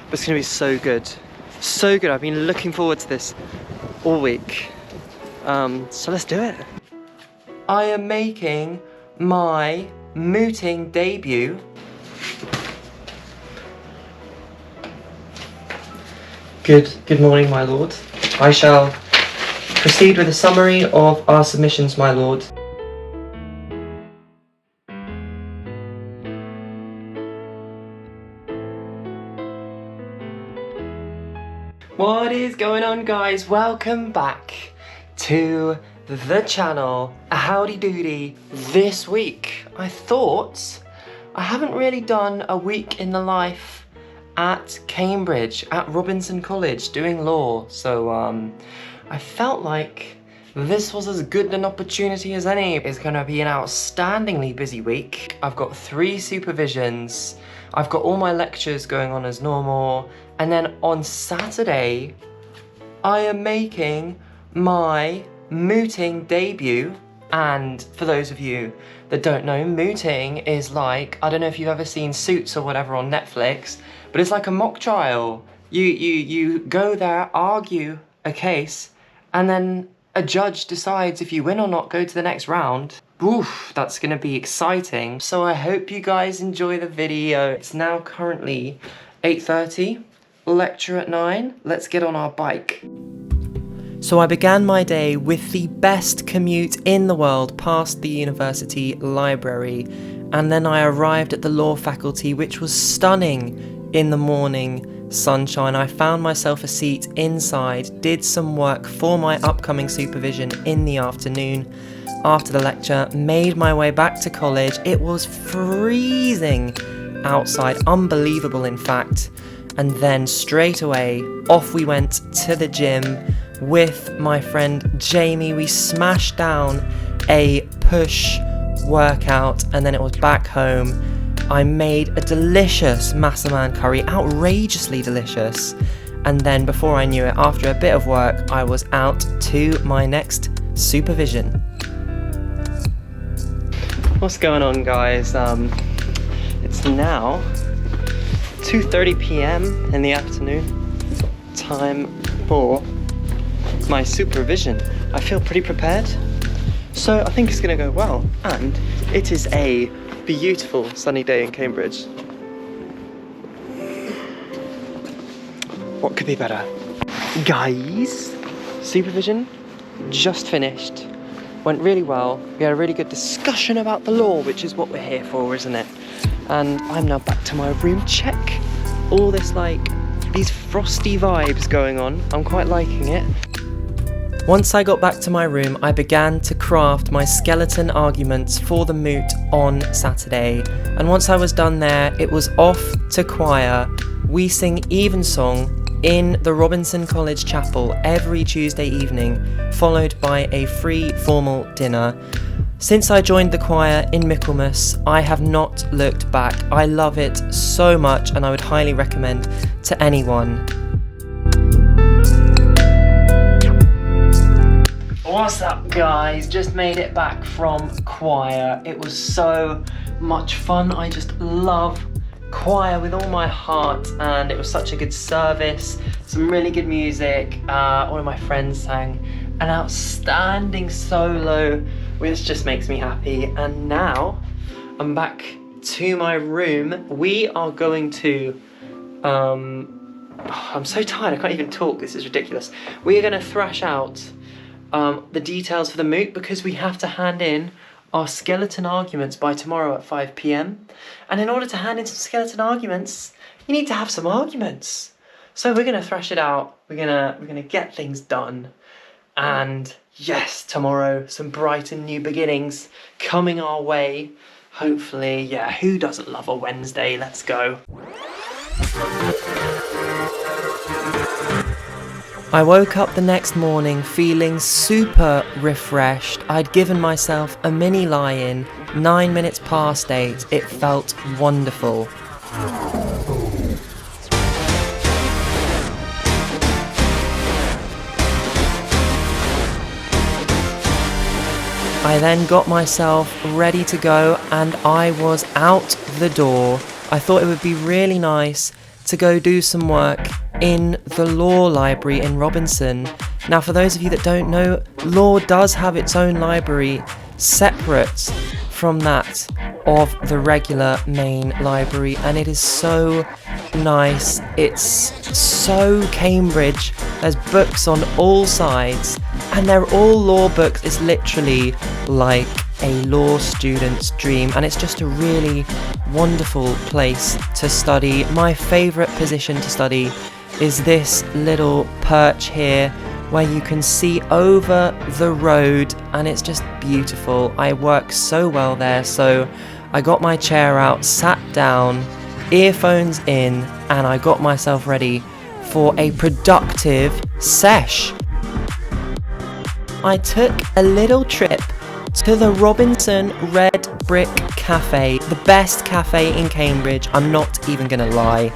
but it's gonna be so good. So good, I've been looking forward to this all week. So let's do it. I am making my mooting debut. Good morning, my lord. I shall proceed with a summary of our submissions, my lord. What is going on, guys? Welcome back to the channel. Howdy doody. This week, I thought I haven't really done a week in the life at Cambridge, at Robinson College, doing law. So I felt like this was as good an opportunity as any. It's gonna be an outstandingly busy week. I've got 3 supervisions. I've got all my lectures going on as normal. And then on Saturday, I am making my mooting debut. And for those of you that don't know, mooting is like, I don't know if you've ever seen Suits or whatever on Netflix, but it's like a mock trial. You go there, argue a case, and then a judge decides if you win or not, go to the next round. Oof, that's gonna be exciting. So I hope you guys enjoy the video. It's now currently 8:30, lecture at 9. Let's get on our bike. So I began my day with the best commute in the world past the university library, and then I arrived at the law faculty, which was stunning in the morning sunshine. I found myself a seat inside, did some work for my upcoming supervision in the afternoon. After the lecture, made my way back to college. It was freezing outside, unbelievable in fact. And then straight away, off we went to the gym with my friend Jamie. We smashed down a push workout and then it was back home. I made a delicious massaman curry, outrageously delicious. And then before I knew it, after a bit of work, I was out to my next supervision. What's going on, guys? It's now 2:30 p.m. in the afternoon. Time for my supervision. I feel pretty prepared, so I think it's gonna go well. And it is a beautiful sunny day in Cambridge. What could be better? Guys, supervision just finished. Went really well. We had a really good discussion about the law, which is what we're here for, isn't it? And I'm now back to my room. Check all this, like, these frosty vibes going on. I'm quite liking it. Once I got back to my room, I began to craft my skeleton arguments for the moot on Saturday. And once I was done there, it was off to choir. We sing Evensong in the Robinson College Chapel every Tuesday evening, followed by a free formal dinner. Since I joined the choir in Michaelmas, I have not looked back. I love it so much and I would highly recommend to anyone. What's up, guys? Just made it back from choir. It was so much fun. I just love choir with all my heart and it was such a good service. Some really good music. One of my friends sang an outstanding solo, which just makes me happy. And now I'm back to my room. We are going to I'm so tired, I can't even talk. This is ridiculous. We are going to thrash out the details for the moot because we have to hand in our skeleton arguments by tomorrow at 5 p.m. And in order to hand in some skeleton arguments, you need to have some arguments. So we're gonna thrash it out. We're gonna get things done. And yes, tomorrow, some bright and new beginnings coming our way. Hopefully, yeah, who doesn't love a Wednesday? Let's go. I woke up the next morning feeling super refreshed. I'd given myself a mini lie-in, 9 minutes past 8. It felt wonderful. I then got myself ready to go and I was out the door. I thought it would be really nice to go do some work in the law library in Robinson. Now, for those of you that don't know, law does have its own library separate from that of the regular main library, and it is so nice. It's so Cambridge. There's books on all sides, and they're all law books. It's literally like a law student's dream, and it's just a really wonderful place to study. My favourite position to study is this little perch here where you can see over the road, and it's just beautiful. I work so well there, so I got my chair out, sat down, earphones in, and I got myself ready for a productive sesh. I took a little trip to the Robinson Red Brick Cafe, the best cafe in Cambridge, I'm not even gonna lie.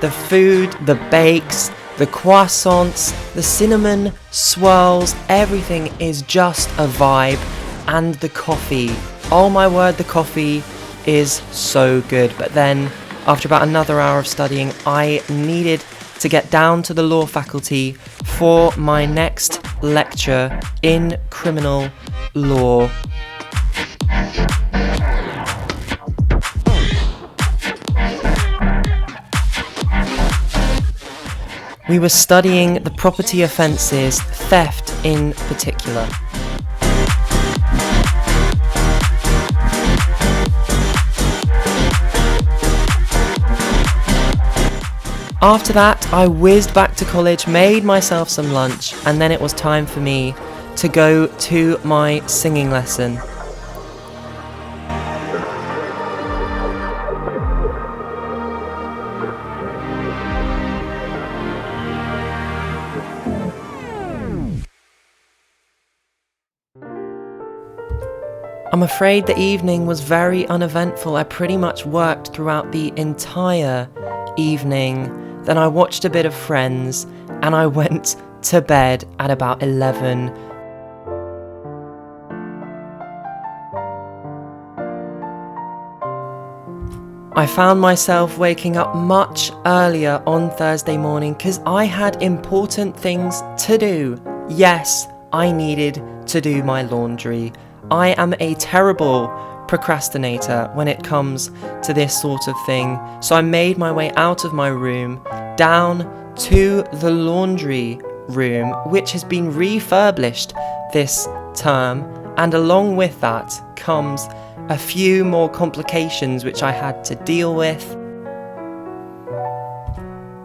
The food, the bakes, the croissants, the cinnamon swirls, everything is just a vibe. And the coffee, oh my word, the coffee is so good. But then, after about another hour of studying, I needed to get down to the law faculty for my next lecture in criminal law. We were studying the property offences, theft in particular. After that, I whizzed back to college, made myself some lunch, and then it was time for me to go to my singing lesson. I'm afraid the evening was very uneventful. I pretty much worked throughout the entire evening. Then I watched a bit of Friends, and I went to bed at about 11. I found myself waking up much earlier on Thursday morning because I had important things to do. Yes, I needed to do my laundry. I am a terrible procrastinator when it comes to this sort of thing, so I made my way out of my room, down to the laundry room, which has been refurbished this term, and along with that comes a few more complications which I had to deal with.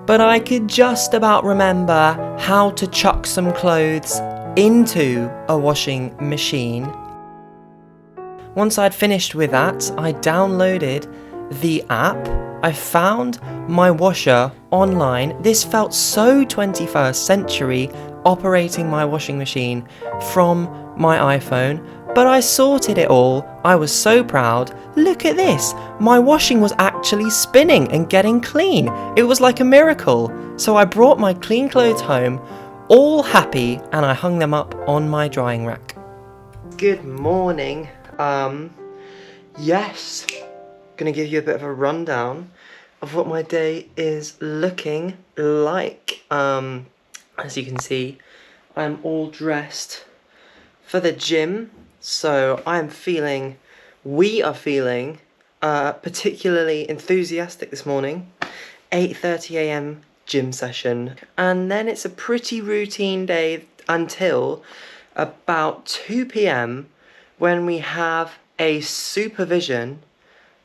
But I could just about remember how to chuck some clothes into a washing machine. Once I'd finished with that, I downloaded the app. I found my washer online. This felt so 21st century, operating my washing machine from my iPhone, but I sorted it all. I was so proud. Look at this. My washing was actually spinning and getting clean. It was like a miracle. So I brought my clean clothes home, all happy, and I hung them up on my drying rack. Good morning. Yes, gonna give you a bit of a rundown of what my day is looking like. As you can see, I'm all dressed for the gym, so we are feeling particularly enthusiastic this morning. 8:30 a.m. gym session, and then it's a pretty routine day until about 2 p.m. when we have a supervision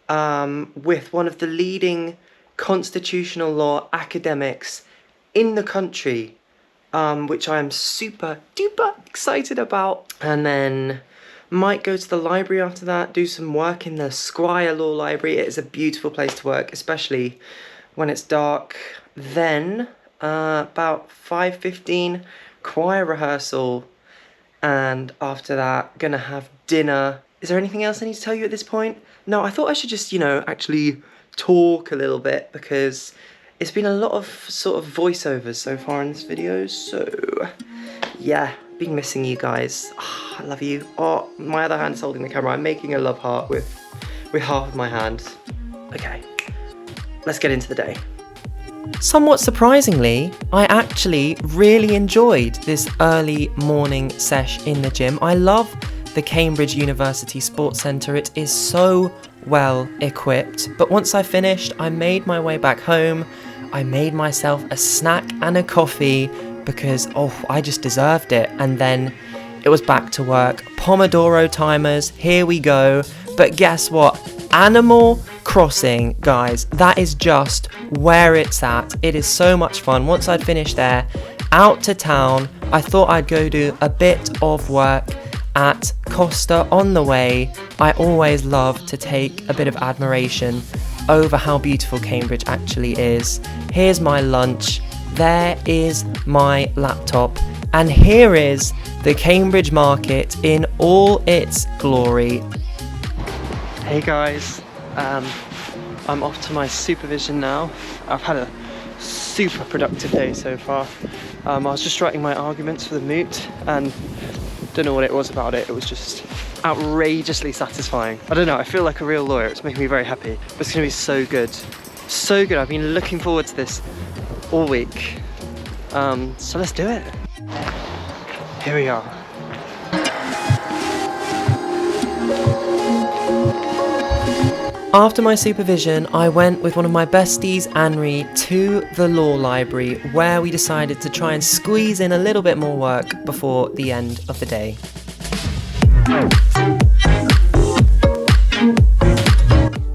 with one of the leading constitutional law academics in the country, which I am super duper excited about. And then might go to the library after that, do some work in the Squire Law Library. It is a beautiful place to work, especially when it's dark. Then about 5:15 choir rehearsal, and after that gonna have dinner. Is there anything else I need to tell you at this point? No, I thought I should just, actually talk a little bit, because it's been a lot of sort of voiceovers so far in this video, so yeah, been missing you guys. Oh, I love you. Oh, my other hand's holding the camera. I'm making a love heart with half of my hand. Okay, let's get into the day. Somewhat surprisingly, I actually really enjoyed this early morning sesh in the gym. I love the Cambridge University Sports Centre. It is so well equipped. But once I finished, I made my way back home. I made myself a snack and a coffee because, I just deserved it. And then it was back to work. Pomodoro timers, here we go. But guess what? Animal Crossing, guys, that is just where it's at. It is so much fun. Once I'd finished there, out to town, I thought I'd go do a bit of work at Costa on the way. I always love to take a bit of admiration over how beautiful Cambridge actually is. Here's my lunch, there is my laptop, and here is the Cambridge market in all its glory. Hey guys, I'm off to my supervision now. I've had a super productive day so far. I was just writing my arguments for the moot and don't know what it was about it. It was just outrageously satisfying. I don't know, I feel like a real lawyer. It's making me very happy. But it's gonna be so good. So good. I've been looking forward to this all week. So let's do it. Here we are. After my supervision, I went with one of my besties, Anri, to the law library where we decided to try and squeeze in a little bit more work before the end of the day.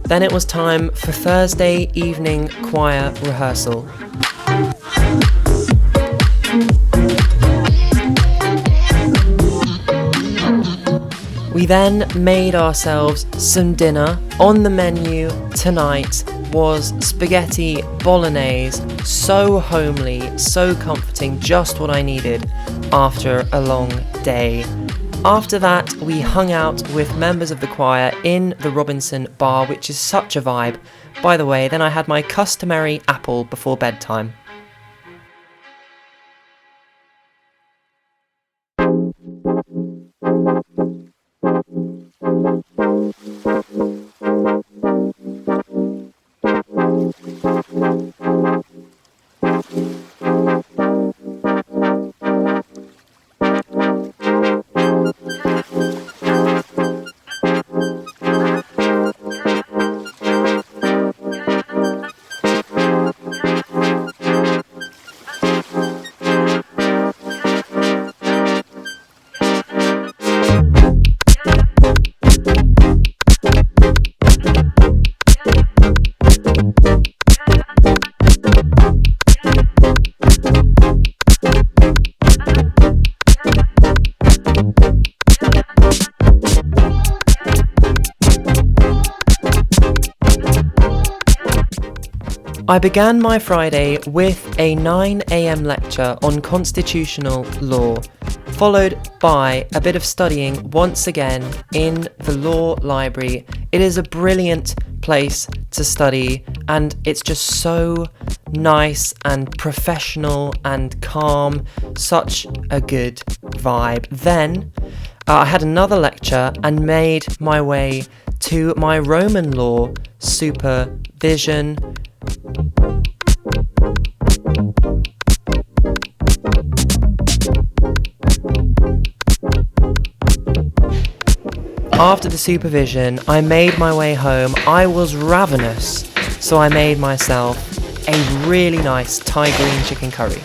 Then it was time for Thursday evening choir rehearsal. We then made ourselves some dinner. On the menu tonight was spaghetti bolognese, so homely, so comforting, just what I needed after a long day. After that, we hung out with members of the choir in the Robinson bar, which is such a vibe. By the way, then I had my customary apple before bedtime. I began my Friday with a 9 AM lecture on constitutional law, followed by a bit of studying once again in the law library. It is a brilliant place to study and it's just so nice and professional and calm, such a good vibe. Then I had another lecture and made my way to my Roman law supervision. After the supervision, I made my way home. I was ravenous, so I made myself a really nice Thai green chicken curry.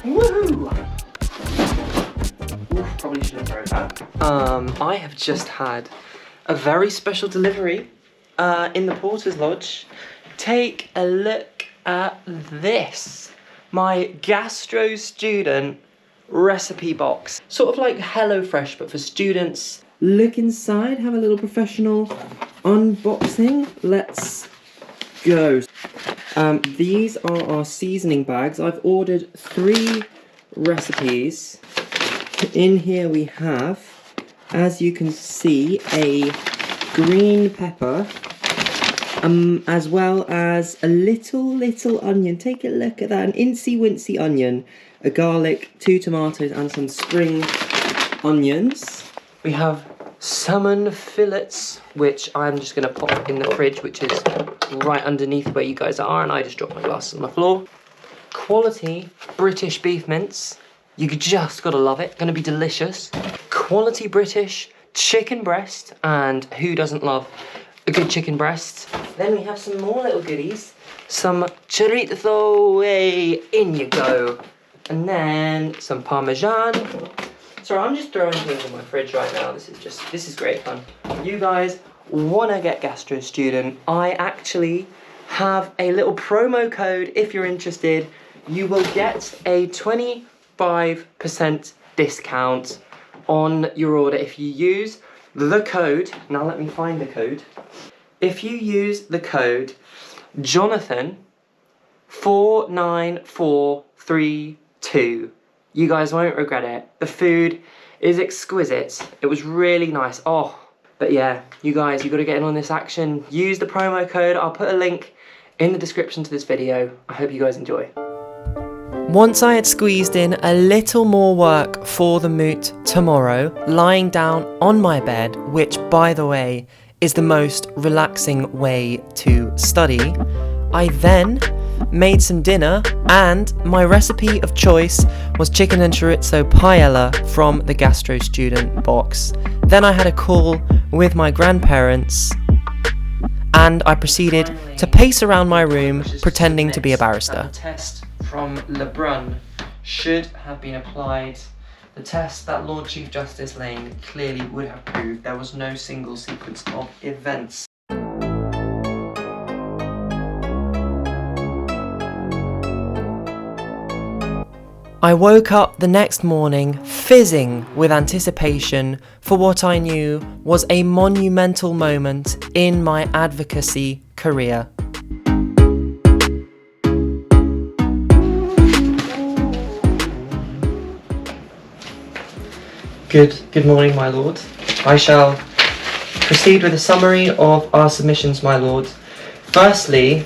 Woohoo! Oof, probably shouldn't throw that. I have just had a very special delivery in the Porter's Lodge. Take a look at this. My Gastro Student recipe box. Sort of like HelloFresh, but for students. Look inside, have a little professional unboxing. Let's go. These are our seasoning bags. I've ordered 3 recipes. In here we have, as you can see, a green pepper, as well as a little onion. Take a look at that, an incy wincy onion, a garlic, 2 tomatoes, and some spring onions. We have salmon fillets, which I'm just going to pop in the fridge, which is right underneath where you guys are, and I just dropped my glasses on the floor. Quality British beef mince. You just gotta love it. Gonna be delicious. Quality British chicken breast, and who doesn't love a good chicken breast? Then we have some more little goodies. Some chorizo, hey, in you go. And then some Parmesan. Sorry, I'm just throwing things in my fridge right now. This is great fun. You guys wanna get Gastro Student? I actually have a little promo code if you're interested. You will get a 25% discount on your order if you use the code. Now let me find the code. If you use the code Jonathan49432, you guys won't regret it. The food is exquisite. It was really nice. Oh, but yeah, you guys, you got to get in on this action. Use the promo code. I'll put a link in the description to this video. I hope you guys enjoy. Once I had squeezed in a little more work for the moot tomorrow, lying down on my bed, which by the way is the most relaxing way to study, I then made some dinner, and my recipe of choice was chicken and chorizo paella from the Gastro Student box. Then I had a call with my grandparents, and I proceeded to pace around my room pretending to be a barrister. The test from Lebrun should have been applied. The test that Lord Chief Justice Lane clearly would have proved there was no single sequence of events. I woke up the next morning fizzing with anticipation for what I knew was a monumental moment in my advocacy career. Good morning, my lord. I shall proceed with a summary of our submissions, my lord. Firstly,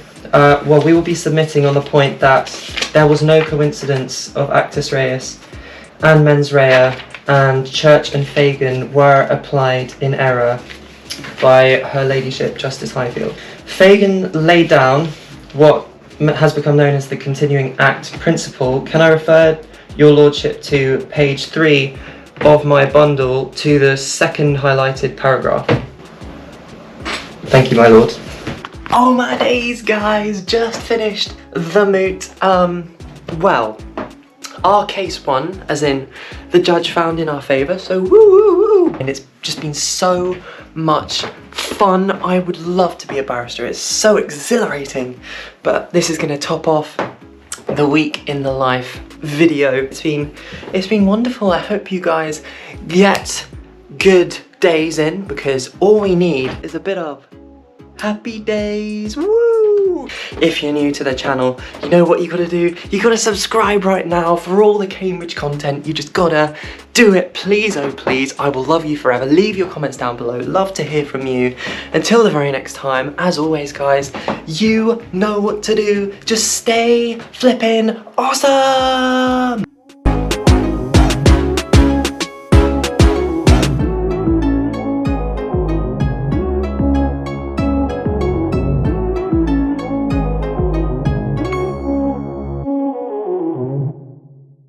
we will be submitting on the point that there was no coincidence of actus reus and mens rea, and Church and Fagan were applied in error by Her Ladyship Justice Highfield. Fagan laid down what has become known as the continuing act principle. Can I refer your lordship to page 3 of my bundle to the second highlighted paragraph? Thank you, my lord. Oh my days, guys, just finished the moot. Well, our case won, as in the judge found in our favour, so woo woo woo. And it's just been so much fun. I would love to be a barrister. It's so exhilarating. But this is going to top off the week in the life video. It's been wonderful. I hope you guys get good days in, because all we need is a bit of happy days. Woo! If you're new to the channel, you know what you gotta do. You gotta subscribe right now for all the Cambridge content. You just gotta do it, please, oh please. I will love you forever. Leave your comments down below. Love to hear from you. Until the very next time, as always, guys, you know what to do. Just stay flippin' awesome!